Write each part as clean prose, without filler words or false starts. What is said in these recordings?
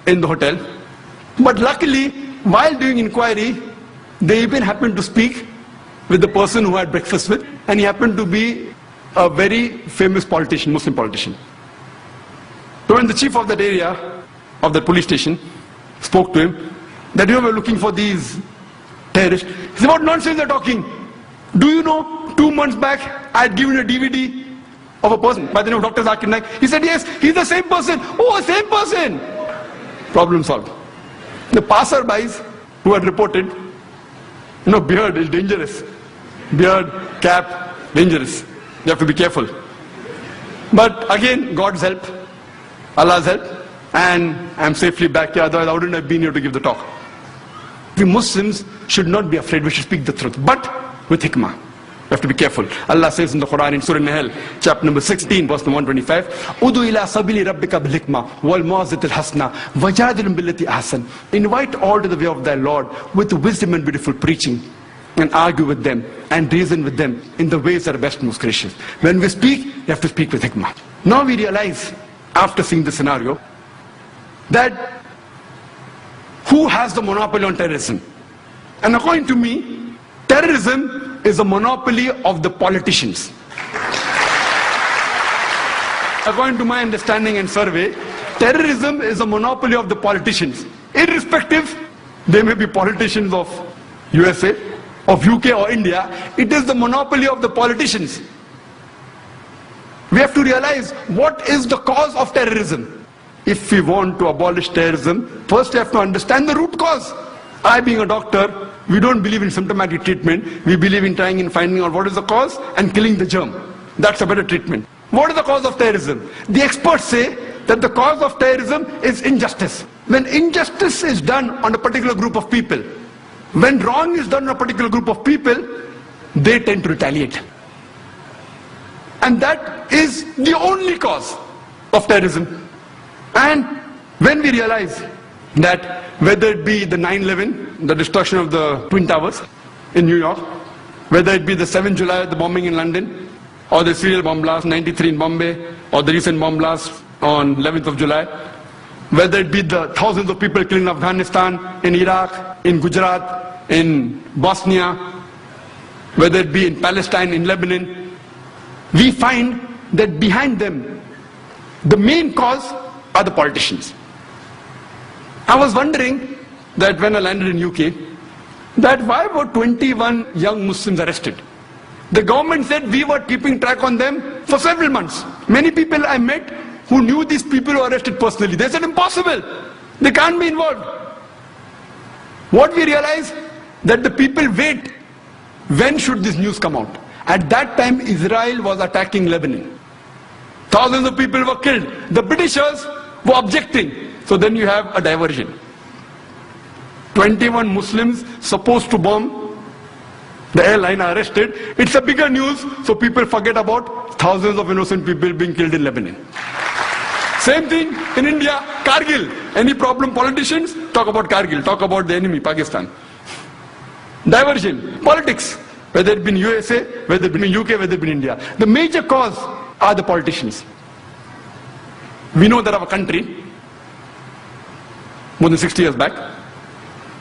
in the hotel. But luckily, while doing inquiry, they even happened to speak with the person who had breakfast with, and he happened to be a very famous politician, Muslim politician. So when the chief of that area, of that police station, spoke to him, that you were looking for these terrorists, he said, what nonsense they're talking. Do you know, 2 months back, I had given a DVD of a person by the name of Dr. Zakir Naik. He said, yes, he's the same person. Oh, same person. Problem solved. The passerbys who had reported, beard is dangerous. Beard, cap, dangerous. You have to be careful. But again, God's help, Allah's help, and I'm safely back here, otherwise I wouldn't have been here to give the talk. We Muslims should not be afraid, we should speak the truth, but with hikmah. We have to be careful. Allah says in the Quran, in Surah Nahl, chapter number 16, verse number 125, Udu ila sabili rabbika bil hikmah wal mawzatil hasna wajadilhum billati ahsan. Invite all to the way of thy Lord with wisdom and beautiful preaching, and argue with them and reason with them in the ways that are best and most gracious. When we speak, we have to speak with hikmah. Now we realize, after seeing the scenario, that who has the monopoly on terrorism? And according to me, terrorism is a monopoly of the politicians. According to my understanding and survey, terrorism is a monopoly of the politicians. Irrespective, they may be politicians of USA, of UK or India, it is the monopoly of the politicians. We have to realize what is the cause of terrorism. If we want to abolish terrorism, first we have to understand the root cause. I, being a doctor, we don't believe in symptomatic treatment. We believe in trying and finding out what is the cause and killing the germ. That's a better treatment. What is the cause of terrorism? The experts say that the cause of terrorism is injustice. When injustice is done on a particular group of people, when wrong is done on a particular group of people, they tend to retaliate. And that is the only cause of terrorism. And when we realize that whether it be the 9/11, the destruction of the Twin Towers in New York, whether it be the 7th July, the bombing in London, or the serial bomb blast 93 in Bombay, or the recent bomb blast on 11th of July, whether it be the thousands of people killed in Afghanistan, in Iraq, in Gujarat, in Bosnia, whether it be in Palestine, in Lebanon, we find that behind them, the main cause are the politicians. I was wondering that when I landed in UK, that why were 21 young Muslims arrested? The government said we were keeping track on them for several months. Many people I met who knew these people who were arrested personally. They said impossible. They can't be involved. What we realized, that the people wait, when should this news come out? At that time, Israel was attacking Lebanon. Thousands of people were killed. The Britishers were objecting. So then you have a diversion. 21 Muslims supposed to bomb the airline are arrested. It's a bigger news, so people forget about thousands of innocent people being killed in Lebanon. Same thing in India, Kargil. Any problem, politicians talk about Kargil, talk about the enemy, Pakistan. Diversion, politics, whether it be in USA, whether it be in UK, whether it be in India. The major cause are the politicians. We know that our country, more than 60 years back,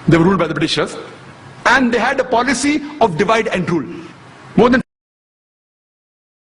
they were ruled by the Britishers, and they had a policy of divide and rule. More than